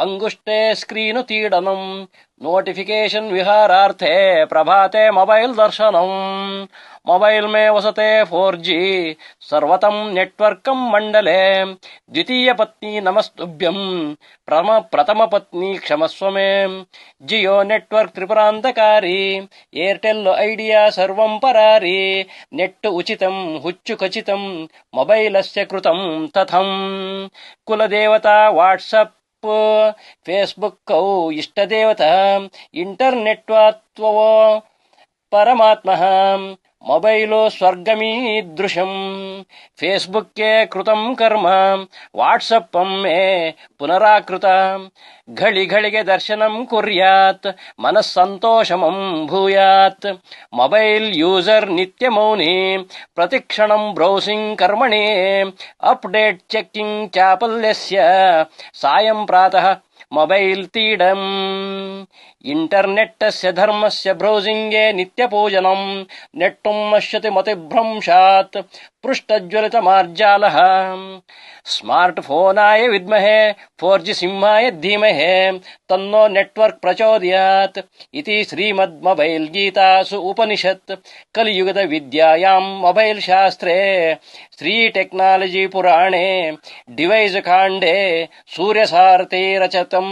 अंगुष्टे स्क्रीनुतीडनम् notification विहारार्थे प्रभाते mobile दर्शनम् mobile में वसते 4G सर्वतं नेटवर्कं मंडले द्वितीय पत्नी नमस्तुभ्यं प्रथम पत्नी क्षमस्व मे जियो नेटवर्क त्रिपुरान्तकारी एयरटेल ऐडिया सर्वं परारी नेट् उचितं हुच्चु खचितं मोबाइलस्य कृतं तथं कुलदेवता व्हाट्सएप फेसबुक इष्टदेवता इंटरनेट त्वो परमात्मः मोबाइलो स्वर्गमीदृशम् फेसबुके कृतं कर्म व्हाट्सएप मे पुनराकृत घळि घळिगे दर्शनं कुर्यात् मनस्सन्तोषमं भूयात् मोबाइल यूजर नित्यमौनी प्रतिक्षणं ब्रौसिंग कर्मणि अपडेट चेकिंग चापल्यस्य सायं प्रातः मोबाइल तीडम् इंटरनेटस्य धर्मस्य ब्रौसिंगे नित्यपूजनम् नेट्टुं नश्यति मतिभ्रंशात् पृष्ठज्वलितमार्जालः स्मार्ट फोनाय विद्महे 4G सिंहाय धीमहे तन्नो नेटवर्क प्रचोदयात् इति श्रीमद् मोबाइल गीतासु उपनिषत् कलियुगद विद्यायां मोबाइल शास्त्रे श्री टेक्नोलॉजी पुराणे डिवाइस काण्डे सूर्यसारथे रचितम्।